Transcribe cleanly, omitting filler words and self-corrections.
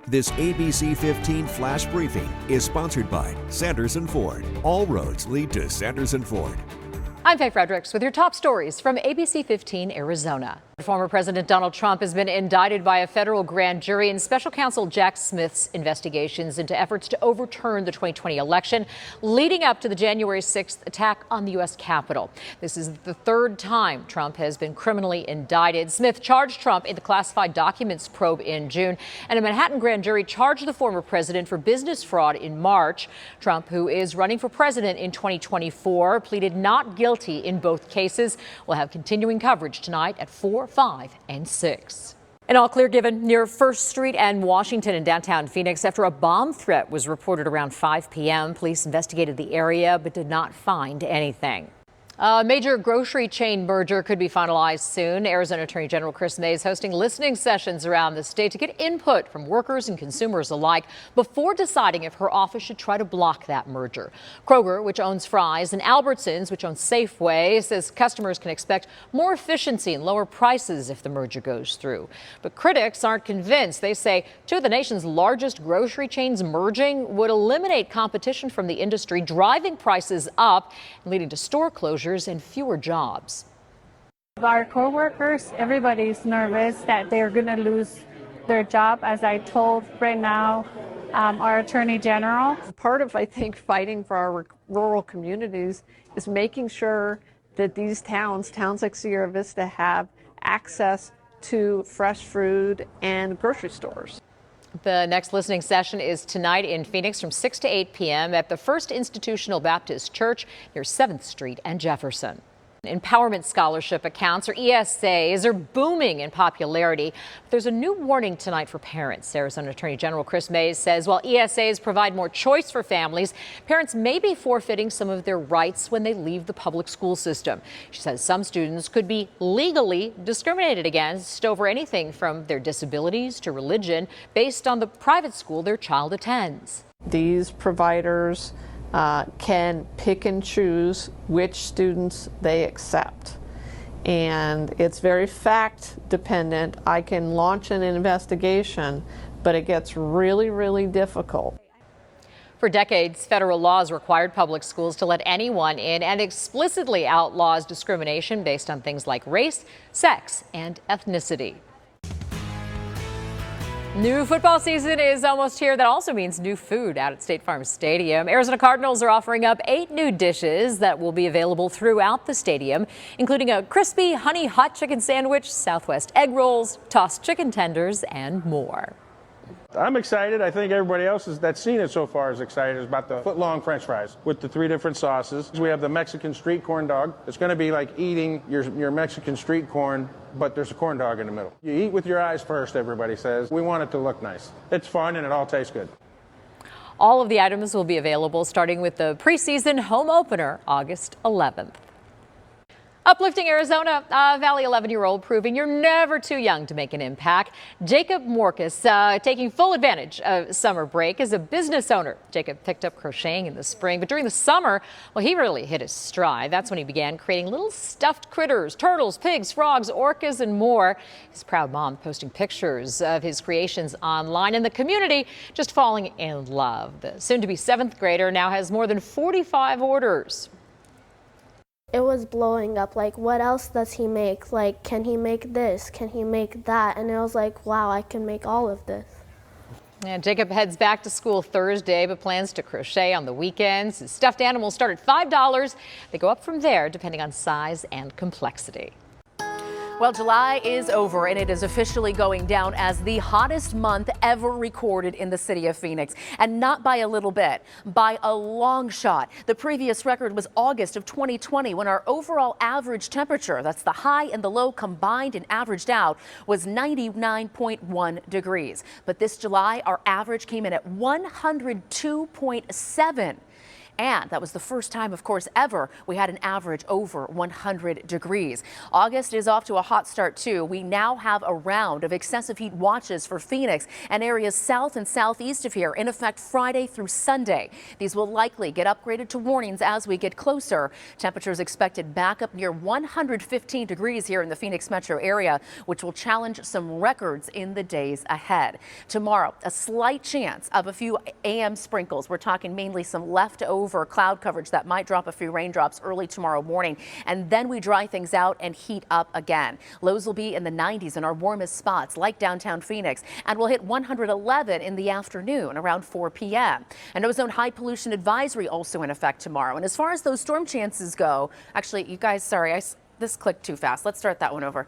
This ABC15 flash briefing is sponsored by Sanderson Ford. All roads lead to Sanderson Ford. I'm Faye Fredericks with your top stories from ABC15 Arizona. Former President Donald Trump has been indicted by a federal grand jury in special counsel Jack Smith's investigations into efforts to overturn the 2020 election leading up to the January 6th attack on the U.S. Capitol. This is the third time Trump has been criminally indicted. Smith charged Trump in the classified documents probe in June, and a Manhattan grand jury charged the former president for business fraud in March. Trump, who is running for president in 2024, pleaded not guilty in both cases. We'll have continuing coverage tonight at 4, 5, and 6. An all clear given near 1st Street and Washington in downtown Phoenix after a bomb threat was reported around 5 p.m. Police investigated the area but did not find anything. A major grocery chain merger could be finalized soon. Arizona Attorney General Chris May is hosting listening sessions around the state to get input from workers and consumers alike before deciding if her office should try to block that merger. Kroger, which owns Fry's, and Albertsons, which owns Safeway, says customers can expect more efficiency and lower prices if the merger goes through. But critics aren't convinced. They say two of the nation's largest grocery chains merging would eliminate competition from the industry, driving prices up and leading to store closures and fewer jobs. Our co-workers, everybody's nervous that they're going to lose their job, as I told right now our Attorney General. Part of, I think, fighting for our rural communities is making sure that these towns like Sierra Vista, have access to fresh food and grocery stores. The next listening session is tonight in Phoenix from 6 to 8 p.m. at the First Institutional Baptist Church near 7th Street and Jefferson. Empowerment scholarship accounts, or ESAs, are booming in popularity. But there's a new warning tonight for parents. Arizona Attorney General Chris May says while ESAs provide more choice for families, parents may be forfeiting some of their rights when they leave the public school system. She says some students could be legally discriminated against over anything from their disabilities to religion based on the private school their child attends. These providers can pick and choose which students they accept. And it's very fact dependent. I can launch an investigation, but it gets really, really difficult. For decades, federal laws required public schools to let anyone in and explicitly outlaws discrimination based on things like race, sex, and ethnicity. New football season is almost here. That also means new food out at State Farm Stadium. Arizona Cardinals are offering up 8 new dishes that will be available throughout the stadium, including a crispy honey hot chicken sandwich, Southwest egg rolls, tossed chicken tenders, and more. I'm excited. I think everybody else that's seen it so far is excited about the foot-long French fries with the 3 different sauces. We have the Mexican street corn dog. It's going to be like eating your Mexican street corn, but there's a corn dog in the middle. You eat with your eyes first, everybody says. We want it to look nice. It's fun and it all tastes good. All of the items will be available starting with the preseason home opener August 11th. Uplifting Arizona, Valley 11-year-old proving you're never too young to make an impact. Jacob Morcus taking full advantage of summer break as a business owner. Jacob picked up crocheting in the spring, but during the summer, well, he really hit his stride. That's when he began creating little stuffed critters, turtles, pigs, frogs, orcas, and more. His proud mom posting pictures of his creations online, and the community just falling in love. The soon-to-be 7th grader now has more than 45 orders. It was blowing up, like, what else does he make? Like, can he make this? Can he make that? And it was like, wow, I can make all of this. And Jacob heads back to school Thursday, but plans to crochet on the weekends. His stuffed animals start at $5. They go up from there, depending on size and complexity. Well, July is over and it is officially going down as the hottest month ever recorded in the city of Phoenix. And not by a little bit, by a long shot. The previous record was August of 2020 when our overall average temperature, that's the high and the low combined and averaged out, was 99.1 degrees. But this July, our average came in at 102.7. And that was the first time, of course, ever we had an average over 100 degrees. August is off to a hot start, too. We now have a round of excessive heat watches for Phoenix and areas south and southeast of here in effect Friday through Sunday. These will likely get upgraded to warnings as we get closer. Temperatures expected back up near 115 degrees here in the Phoenix metro area, which will challenge some records in the days ahead. Tomorrow, a slight chance of a few AM sprinkles. We're talking mainly some leftover cloud coverage that might drop a few raindrops early tomorrow morning, and then we dry things out and heat up again. Lows will be in the 90s in our warmest spots like downtown Phoenix, and we'll hit 111 in the afternoon around 4 p.m. An ozone high pollution advisory also in effect tomorrow. And as far as those storm chances go, actually, you guys, sorry, this clicked too fast. Let's start that one over.